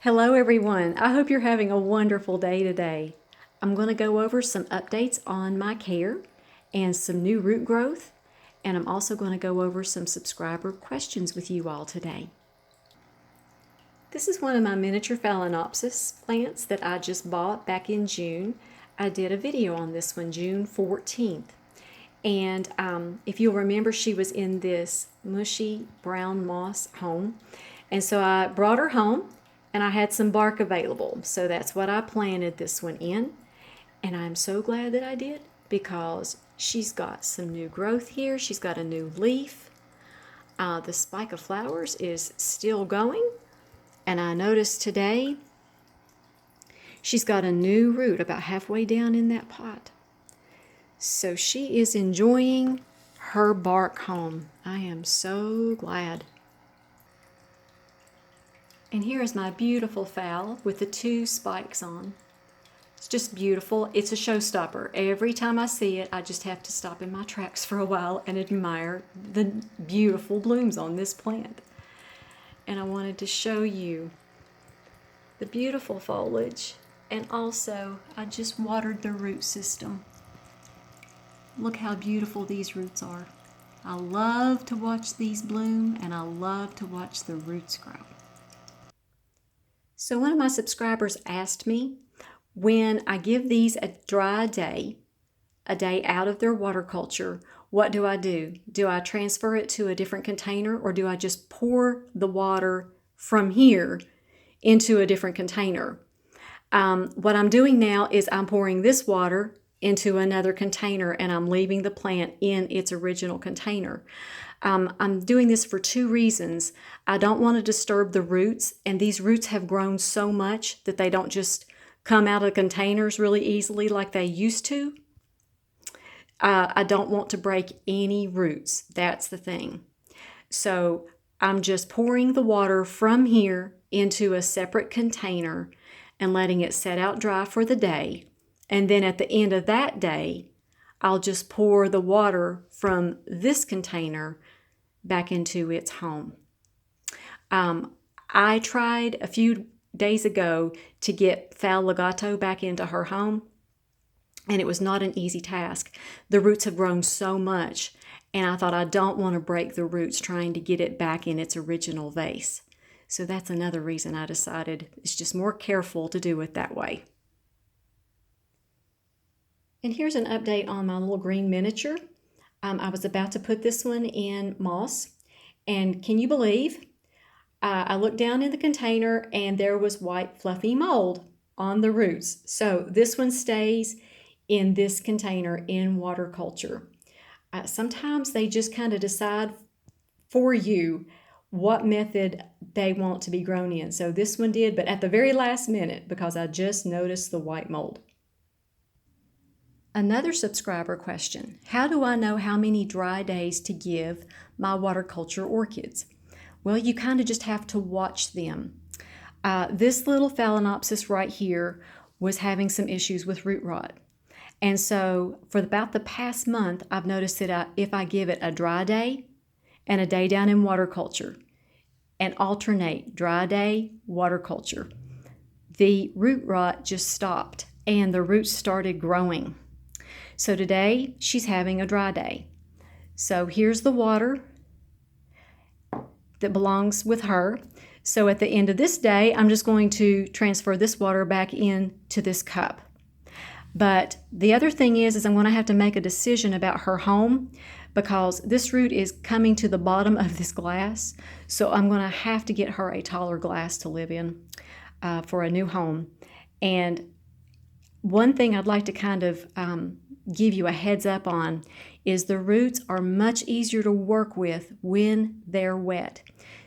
Hello everyone, I hope you're having a wonderful day today. I'm going to go over some updates on my care and some new root growth, and I'm also going to go over some subscriber questions with you all today. This is one of my miniature Phalaenopsis plants that I just bought back in June. I did a video on this one June 14th. And if you'll remember, she was in this mushy brown moss home. And so I brought her home and I had some bark available. So that's what I planted this one in. And I'm so glad that I did because she's got some new growth here. She's got a new leaf. The spike of flowers is still going. And I noticed today she's got a new root about halfway down in that pot. So she is enjoying her bark home. I am so glad. And here is my beautiful phal with the 2 spikes on. It's just beautiful. It's a showstopper. Every time I see it, I just have to stop in my tracks for a while and admire the beautiful blooms on this plant. And I wanted to show you the beautiful foliage. And also, I just watered the root system. Look how beautiful these roots are. I love to watch these bloom, and I love to watch the roots grow. So one of my subscribers asked me, when I give these a dry day, a day out of their water culture, what do I do? Do I transfer it to a different container, or do I just pour the water from here into a different container? What I'm doing now is I'm pouring this water into another container and I'm leaving the plant in its original container. I'm doing this for 2 reasons. I don't want to disturb the roots, and these roots have grown so much that they don't just come out of containers really easily like they used to. I don't want to break any roots. That's the thing. So I'm just pouring the water from here into a separate container and letting it set out dry for the day. And then at the end of that day, I'll just pour the water from this container back into its home. I tried a few days ago to get Phal Legato back into her home, and it was not an easy task. The roots have grown so much, and I thought I don't want to break the roots trying to get it back in its original vase. So that's another reason I decided it's just more careful to do it that way. And here's an update on my little green miniature. I was about to put this one in moss, and can you believe? I looked down in the container and there was white fluffy mold on the roots. So this one stays in this container in water culture. Sometimes they just kind of decide for you what method they want to be grown in. So this one did, but at the very last minute because I just noticed the white mold. Another subscriber question: how do I know how many dry days to give my water culture orchids? Well, you kind of just have to watch them. This little Phalaenopsis right here was having some issues with root rot. And so for about the past month, I've noticed that if I give it a dry day and a day down in water culture and alternate dry day, water culture, the root rot just stopped and the roots started growing. So today she's having a dry day. So here's the water that belongs with her. So at the end of this day, I'm just going to transfer this water back into this cup. But the other thing is I'm going to have to make a decision about her home because this root is coming to the bottom of this glass. So I'm going to have to get her a taller glass to live in for a new home. And one thing I'd like to kind of give you a heads up on is the roots are much easier to work with when they're wet.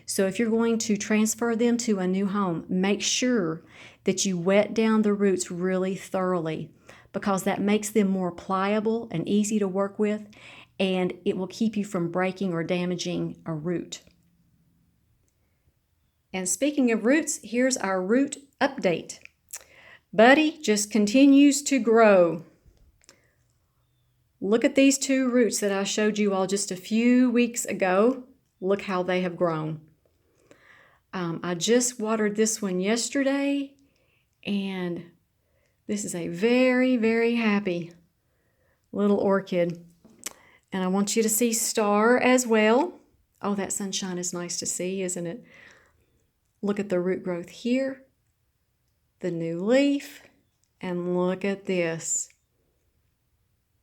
So if you're going to transfer them to a new home, make sure that you wet down the roots really thoroughly because that makes them more pliable and easy to work with, and it will keep you from breaking or damaging a root. And speaking of roots, here's our root update. Buddy just continues to grow. Look at these 2 roots that I showed you all just a few weeks ago. Look how they have grown. I just watered this one yesterday, and this is a very, very happy little orchid. And I want you to see Star as well. Oh, that sunshine is nice to see, isn't it? Look at the root growth here, the new leaf, and look at this.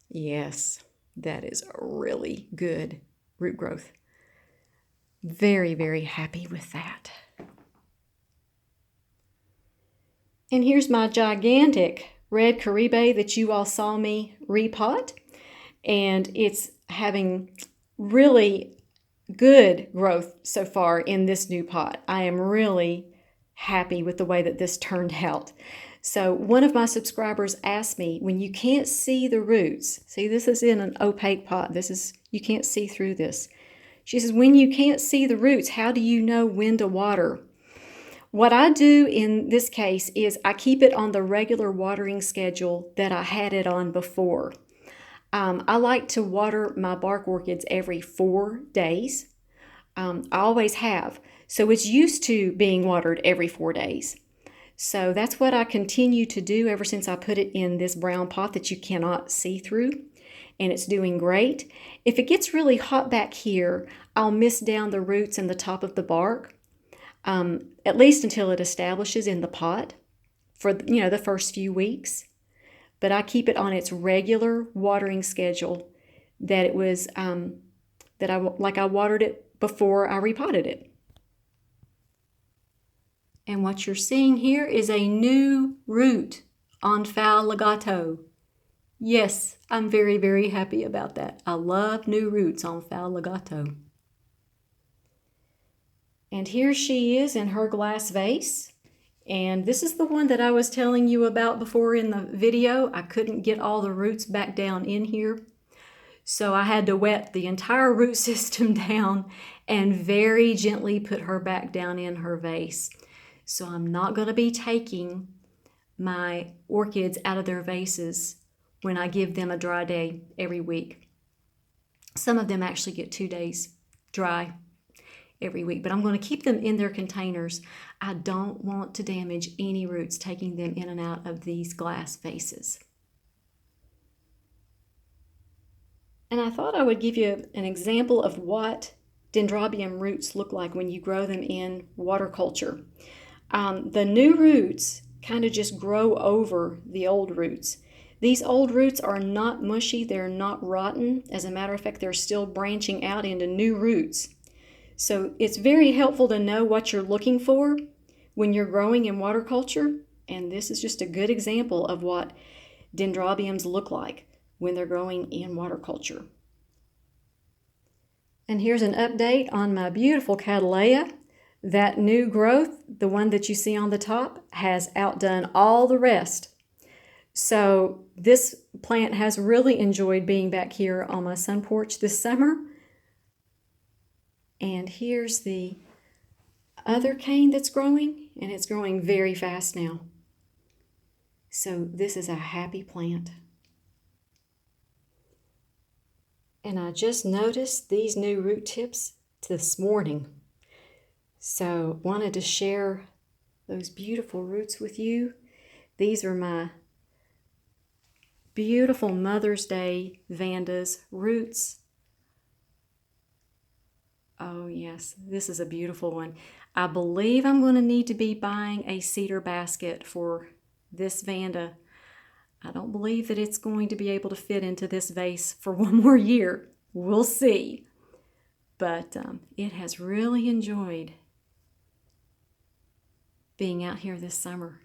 Yes, that is a really good root growth. Very, very happy with that. And here's my gigantic red Caribe that you all saw me repot. And it's having really good growth so far in this new pot. I am really happy with the way that this turned out. So one of my subscribers asked me, when you can't see the roots, see, this is in an opaque pot. You can't see through this. She says, when you can't see the roots, how do you know when to water? What I do in this case is I keep it on the regular watering schedule that I had it on before. I like to water my bark orchids every 4 days. I always have. So it's used to being watered every 4 days. So that's what I continue to do ever since I put it in this brown pot that you cannot see through. And it's doing great. If it gets really hot back here, I'll mist down the roots and the top of the bark, at least until it establishes in the pot for the first few weeks. But I keep it on its regular watering schedule that it was I watered it before I repotted it. And what you're seeing here is a new root on Foul Legato. Yes, I'm very, very happy about that. I love new roots on Foul Legato. And here she is in her glass vase. And this is the one that I was telling you about before in the video. I couldn't get all the roots back down in here. So I had to wet the entire root system down and very gently put her back down in her vase. So I'm not going to be taking my orchids out of their vases when I give them a dry day every week. Some of them actually get 2 days dry every week, but I'm going to keep them in their containers. I don't want to damage any roots taking them in and out of these glass vases. And I thought I would give you an example of what dendrobium roots look like when you grow them in water culture. The new roots kind of just grow over the old roots. These old roots are not mushy, they're not rotten. As a matter of fact, they're still branching out into new roots. So it's very helpful to know what you're looking for when you're growing in water culture. And this is just a good example of what dendrobiums look like when they're growing in water culture. And here's an update on my beautiful Cattleya. That new growth, the one that you see on the top, has outdone all the rest. So this plant has really enjoyed being back here on my sun porch this summer. And here's the other cane that's growing, and it's growing very fast now. So this is a happy plant. And I just noticed these new root tips this morning. So wanted to share those beautiful roots with you. These are my beautiful Mother's Day Vandas roots. Oh yes, this is a beautiful one. I believe I'm going to need to be buying a cedar basket for this Vanda. I don't believe that it's going to be able to fit into this vase for one more year. We'll see. But it has really enjoyed being out here this summer.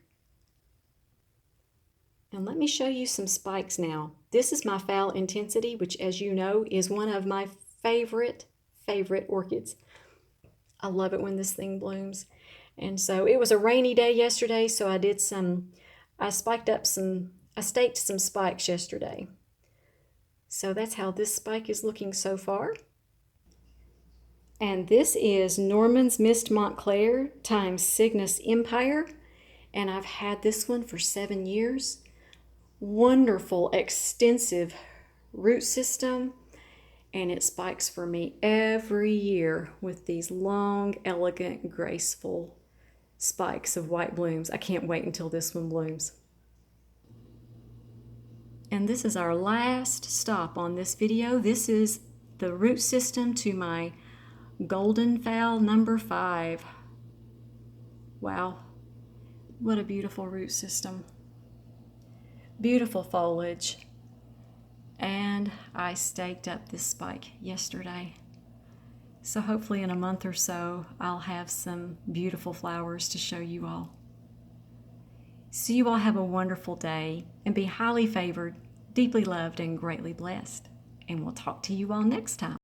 And let me show you some spikes now. This is my Foul Intensity, which, as you know, is one of my favorite orchids. I love it when this thing blooms. And so it was a rainy day yesterday, so I staked some spikes yesterday. So that's how this spike is looking so far. And this is Norman's Mist Montclair times Cygnus Empire. And I've had this one for 7 years. Wonderful, extensive root system. And it spikes for me every year with these long, elegant, graceful spikes of white blooms. I can't wait until this one blooms. And this is our last stop on this video. This is the root system to my golden fowl number 5. Wow, what a beautiful root system. Beautiful foliage. And I staked up this spike yesterday. So hopefully in a month or so, I'll have some beautiful flowers to show you all. So you all have a wonderful day and be highly favored, deeply loved, and greatly blessed. And we'll talk to you all next time.